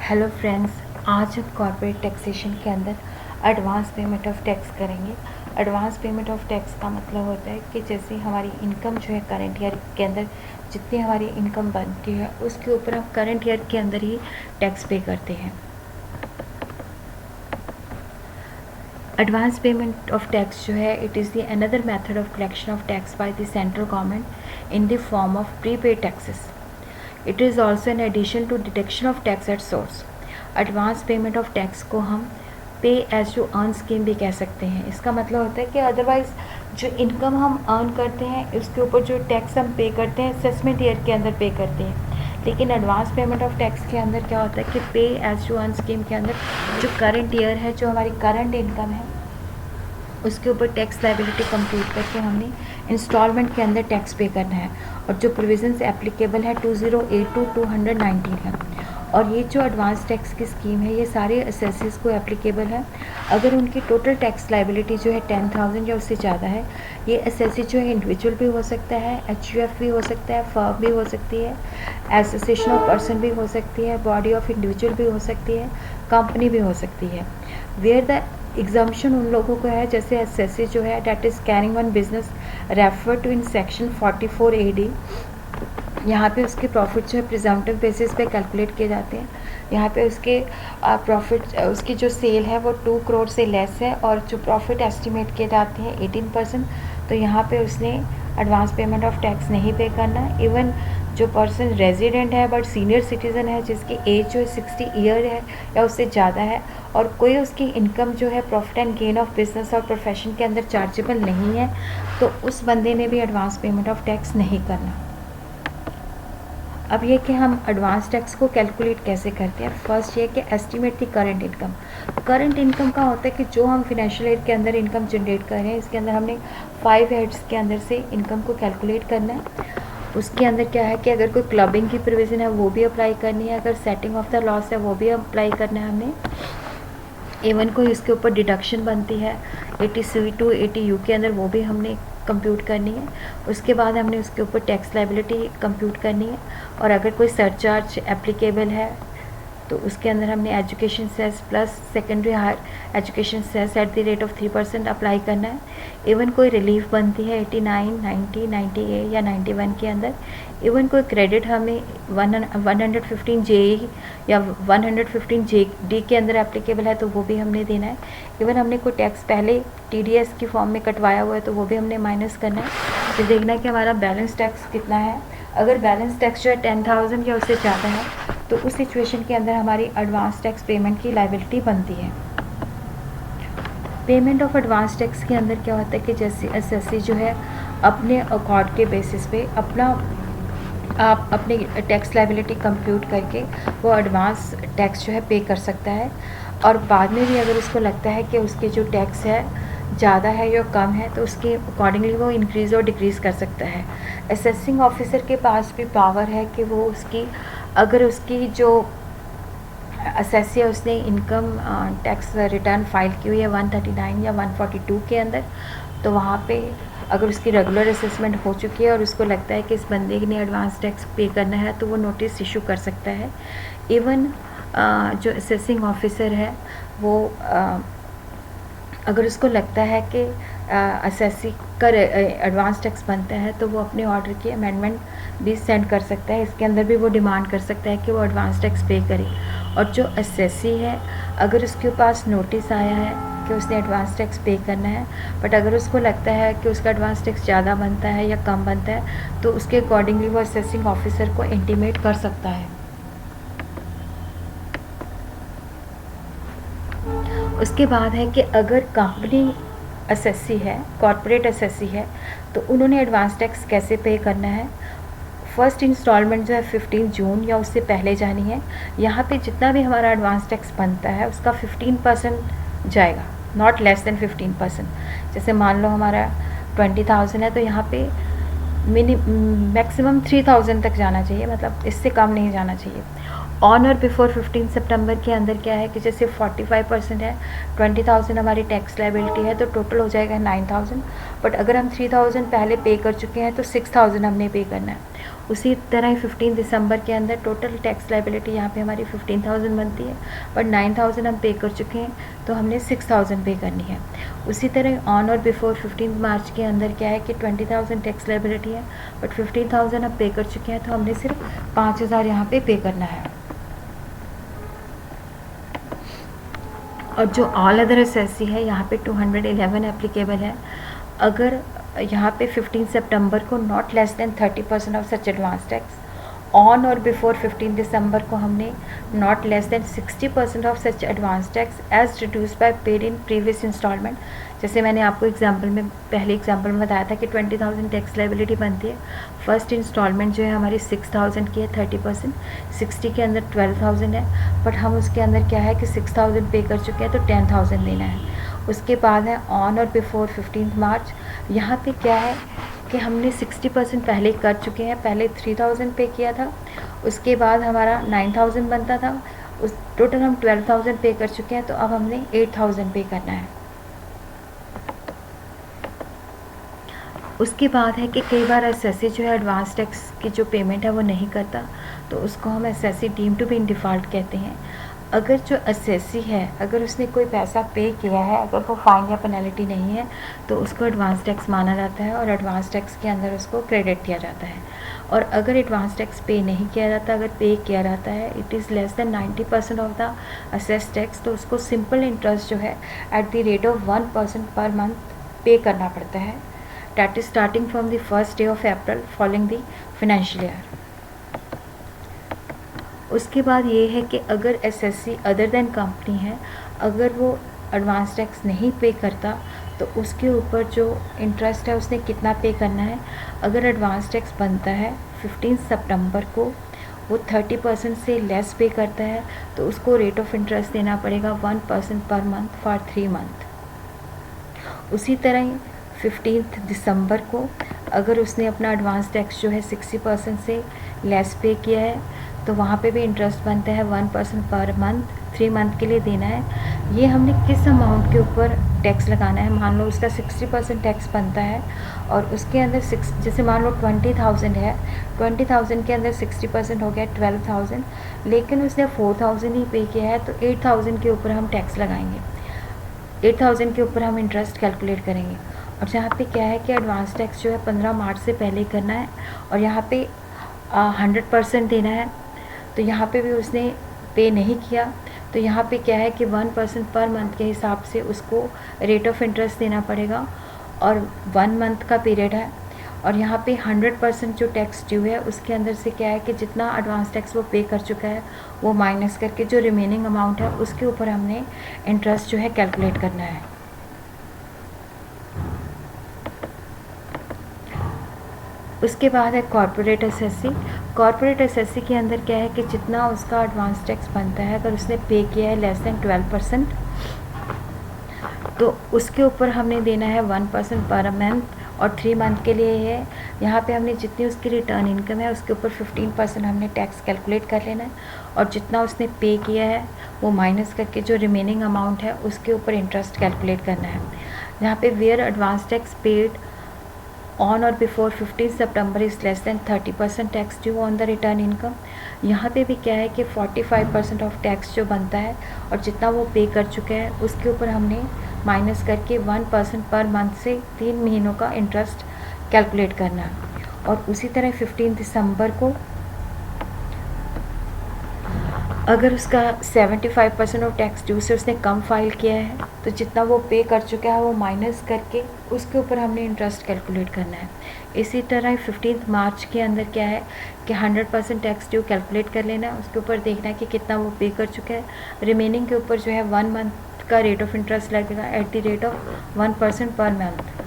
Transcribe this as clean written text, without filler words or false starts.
Hello friends, आज हम corporate taxation के अंदर एडवांस पेमेंट ऑफ टैक्स करेंगे। एडवांस पेमेंट ऑफ टैक्स का मतलब होता है कि जैसे हमारी इनकम जो है करंट ईयर के अंदर जितनी हमारी इनकम बनती है उसके ऊपर हम करंट ईयर के अंदर ही टैक्स पे करते हैं। एडवांस पेमेंट ऑफ टैक्स जो है it is the another method of collection of tax by the central government in the form of prepaid taxes. It is also in addition to deduction of tax at source. Advance payment of tax को हम पे as to earn scheme भी कह सकते हैं। इसका मतलब होता है कि अदरवाइज़ जो इनकम हम अर्न करते हैं उसके ऊपर जो टैक्स हम पे करते हैं असेसमेंट ईयर के अंदर पे करते हैं, लेकिन एडवांस पेमेंट ऑफ टैक्स के अंदर क्या होता है कि पे एज टू अर्न स्कीम के अंदर जो करंट ईयर है, जो हमारी करंट इनकम है, उसके ऊपर टैक्स लाइबिलिटी कंप्यूट करके हमने इंस्टॉलमेंट के अंदर टैक्स पे करना है। और जो प्रोविजंस एप्लीकेबल है 2008 टू 219 है। और ये जो एडवांस टैक्स की स्कीम है ये सारे असेसीज को एप्लीकेबल है अगर उनकी टोटल टैक्स लाइबिलिटी जो है 10,000 या उससे ज़्यादा है। ये असेसी जो है इंडिविजुअल भी हो सकता है, एचयूएफ भी हो सकता है, फर्म भी हो सकती है, एसोसिएशन ऑफ पर्सन भी हो सकती है, बॉडी ऑफ इंडिविजुअल भी हो सकती है, कंपनी भी हो सकती है। वेयर द एग्जाम्पशन उन लोगों को है जैसे एसएससी जो है that is carrying on business refer to in section 44 AD। यहाँ पे उसके प्रॉफिट जो है प्रिजम्पटिव बेसिस पे कैलकुलेट किए जाते हैं। यहाँ पे उसके प्रॉफिट उसकी जो सेल है वो 2 करोड़ से लेस है और जो प्रॉफिट एस्टिमेट किए जाते हैं 18%। तो यहाँ पे उसने एडवांस पेमेंट ऑफ टैक्स नहीं पे करना। इवन जो पर्सन रेजिडेंट है बट सीनियर सिटीज़न है जिसकी एज जो है 60 ईयर है या उससे ज़्यादा है और कोई उसकी इनकम जो है profit and gain of business और प्रोफेशन के अंदर चार्जेबल नहीं है, तो उस बंदे ने भी एडवांस पेमेंट ऑफ टैक्स नहीं करना। अब ये कि हम एडवांस टैक्स को कैलकुलेट कैसे करते हैं। फर्स्ट ये कि एस्टिमेट दी करंट इनकम। करंट इनकम का होता है कि जो हम फिनेंशियल ईयर के अंदर इनकम जनरेट कर रहे हैं इसके अंदर हमने 5 हेड्स के अंदर से इनकम को कैलकुलेट करना है। उसके अंदर क्या है कि अगर कोई क्लबिंग की प्रोविज़न है वो भी अप्लाई करनी है, अगर सेटिंग ऑफ द लॉस है वो भी अप्लाई करना है हमने। इवन कोई इसके ऊपर डिडक्शन बनती है 80C टू 80U के अंदर वो भी हमने कंप्यूट करनी है। उसके बाद हमने उसके ऊपर टैक्स लाइबिलिटी कंप्यूट करनी है। और अगर कोई सरचार्ज एप्लीकेबल है तो उसके अंदर हमने education cess plus secondary higher education cess at the rate of 3% apply करना है। इवन कोई रिलीफ बनती है 89, 90, 90A या 91 के अंदर। इवन कोई क्रेडिट हमें 115 JE या 115 JD के अंदर एप्लीकेबल है तो वो भी हमने देना है। इवन हमने कोई टैक्स पहले TDS की फॉर्म में कटवाया हुआ है तो वो भी हमने माइनस करना है। तो देखना है कि हमारा बैलेंस टैक्स कितना है। अगर बैलेंस टैक्स जो है 10,000 या उससे ज़्यादा है तो उस सिचुएशन के अंदर हमारी एडवांस टैक्स पेमेंट की लायबिलिटी बनती है। पेमेंट ऑफ एडवांस टैक्स के अंदर क्या होता है कि जैसे एसएससी जो है अपने अकॉर्ड के बेसिस पे आप अपनी टैक्स लायबिलिटी कंप्यूट करके वो एडवांस टैक्स जो है पे कर सकता है। और बाद में भी अगर उसको लगता है कि उसके जो टैक्स है ज़्यादा है या कम है तो उसके अकॉर्डिंगली वो इंक्रीज़ और डिक्रीज़ कर सकता है। असेसिंग ऑफिसर के पास भी पावर है कि वो उसकी अगर उसकी जो असेसी है उसने इनकम टैक्स रिटर्न फाइल की हुई है 139 या 142 के अंदर, तो वहाँ पे अगर उसकी रेगुलर असेसमेंट हो चुकी है और उसको लगता है कि इस बंदे ने एडवांस टैक्स पे करना है तो वो नोटिस इशू कर सकता है। इवन जो असेसिंग ऑफिसर है वो अगर उसको लगता है कि असेसी का एडवांस टैक्स बनता है तो वो अपने ऑर्डर की अमेंडमेंट भी सेंड कर सकता है। इसके अंदर भी वो डिमांड कर सकता है कि वो एडवांस टैक्स पे करे। और जो असेसी है अगर उसके पास नोटिस आया है कि उसने एडवांस टैक्स पे करना है बट अगर उसको लगता है कि उसका एडवांस टैक्स ज़्यादा बनता है या कम बनता है तो उसके अकॉर्डिंगली वो असेसिंग ऑफिसर को इंटीमेट कर सकता है। उसके बाद है कि अगर कंपनी असेसी है, कॉर्पोरेट असेसी है, तो उन्होंने एडवांस टैक्स कैसे पे करना है। फर्स्ट इंस्टॉलमेंट जो है 15 जून या उससे पहले जानी है। यहाँ पे जितना भी हमारा एडवांस टैक्स बनता है उसका 15% जाएगा, नॉट लेस देन 15%। जैसे मान लो हमारा 20,000 है तो यहाँ पे मैक्सिमम 3,000 तक जाना चाहिए, मतलब इससे कम नहीं जाना चाहिए। ऑन और बिफोर 15 सितंबर के अंदर क्या है कि जैसे 45% है, 20,000 हमारी टैक्स लायबिलिटी है तो टोटल हो जाएगा 9,000। बट अगर हम 3,000 पहले पे कर चुके हैं तो 6,000 हमने पे करना है। उसी तरह 15 दिसंबर के अंदर टोटल टैक्स लाइबिलिटी यहाँ पे हमारी 15,000 बनती है, बट 9,000 हम पे कर चुके हैं, तो हमने 6,000 पे करनी है। उसी तरह ऑन और बिफोर 15 मार्च के अंदर क्या है कि 20,000 टैक्स लाइबिलिटी है, बट 15,000 हम पे कर चुके हैं, तो हमने सिर्फ 5,000 यहाँ पे करना है। और जो ऑल अदर एसएससी है यहाँ पे 211 एप्लीकेबल है। अगर यहाँ पे 15 सितंबर को not less than 30% of such advance tax, on और बिफोर 15 दिसंबर को हमने not less than 60% of such advance tax as reduce by paid in previous instalment. जैसे मैंने आपको पहले एग्जाम्पल में बताया था कि 20,000 टैक्स लाइबिलिटी बनती है। फर्स्ट इंस्टॉलमेंट जो है हमारी 6,000 की है, 30%, 60 के अंदर 12,000 है, बट हम उसके अंदर क्या है कि 6,000 पे कर चुके हैं, तो 10,000 देना है। उसके बाद है ऑन और बिफोर 15 मार्च। यहाँ पे क्या है कि हमने 60% पहले कर चुके हैं, पहले 3,000 पे किया था, उसके बाद हमारा 9,000 बनता था, उस टोटल हम 12,000 पे कर चुके हैं, तो अब हमने 8,000 पे करना है। उसके बाद है कि कई बार एसएससी जो है एडवांस टैक्स की जो पेमेंट है वो नहीं करता, तो उसको हम assessee deem to be in default कहते हैं। अगर जो एसएससी है अगर उसने कोई पैसा पे किया है, अगर वो फाइन या पेनल्टी नहीं है, तो उसको एडवांस टैक्स माना जाता है और एडवांस टैक्स के अंदर उसको क्रेडिट किया जाता है। और अगर एडवांस टैक्स पे नहीं किया जाता, अगर पे किया जाता है, it is less then 90% of the assess tax, तो उसको सिंपल इंटरेस्ट जो है eight the rate of 1% per month पे करना पड़ता है, that is starting from the first day of April following the financial year। उसके बाद ये है कि अगर एसएससी अदर देन कंपनी है, अगर वो एडवांस टैक्स नहीं पे करता, तो उसके ऊपर जो इंटरेस्ट है उसने कितना पे करना है। अगर एडवांस टैक्स बनता है 15 सितंबर को, वो 30% से लेस पे करता है, तो उसको रेट ऑफ इंटरेस्ट देना पड़ेगा 1% पर मंथ फॉर 3 मंथ। उसी तरह 15 दिसंबर को अगर उसने अपना एडवांस टैक्स जो है 60% से लेस पे किया है, तो वहाँ पे भी इंटरेस्ट बनता है 1% पर मंथ, 3 मंथ के लिए देना है। ये हमने किस अमाउंट के ऊपर टैक्स लगाना है। मान लो उसका 60% टैक्स बनता है और उसके अंदर जैसे मान लो 20,000 है, 20,000 के अंदर 60% हो गया 12,000, लेकिन उसने 4,000 ही पे किया है, तो 8,000 के ऊपर हम टैक्स लगाएंगे, 8,000 के ऊपर हम इंटरेस्ट कैलकुलेट करेंगे। और यहाँ पे क्या है कि एडवांस टैक्स जो है 15 मार्च से पहले करना है और यहाँ पे 100% देना है, तो यहाँ पे भी उसने पे नहीं किया, तो यहाँ पे क्या है कि 1% पर मंथ के हिसाब से उसको रेट ऑफ इंटरेस्ट देना पड़ेगा और 1 मंथ का पीरियड है। और यहाँ पे 100% जो टैक्स ड्यू है उसके अंदर से क्या है कि जितना एडवांस टैक्स वो पे कर चुका है वो माइनस करके जो रिमेनिंग अमाउंट है उसके ऊपर हमने इंटरेस्ट जो है कैलकुलेट करना है। उसके बाद है कॉर्पोरेट एसएससी। कॉर्पोरेट एसएससी के अंदर क्या है कि जितना उसका एडवांस टैक्स बनता है, अगर उसने पे किया है लेस देन 12%, तो उसके ऊपर हमने देना है 1% पर मंथ और 3 मंथ के लिए है। यहाँ पे हमने जितनी उसकी रिटर्न इनकम है उसके ऊपर 15% हमने टैक्स कैलकुलेट कर लेना है और जितना उसने पे किया है वो माइनस करके जो रिमेनिंग अमाउंट है उसके ऊपर इंटरेस्ट कैलकुलेट करना है। यहाँ पे where advance tax paid on और before 15 September is less than 30% tax due on the return income. यहाँ पे भी क्या है कि 45% ऑफ टैक्स जो बनता है और जितना वो पे कर चुका है उसके ऊपर हमने माइनस करके 1% पर मंथ से 3 महीनों का इंटरेस्ट कैलकुलेट करना है। और उसी तरह 15 दिसंबर को अगर उसका 75% ऑफ टैक्स ड्यू से उसने कम फाइल किया है, तो जितना वो पे कर चुका है वो माइनस करके उसके ऊपर हमने इंटरेस्ट कैलकुलेट करना है। इसी तरह 15 मार्च के अंदर क्या है कि 100% टैक्स ड्यू कैलकुलेट कर लेना है, उसके ऊपर देखना है कि कितना वो पे कर चुका है, रिमेनिंग के ऊपर जो है 1 मंथ का रेट ऑफ इंटरेस्ट लगेगा eight the rate of 1% per month.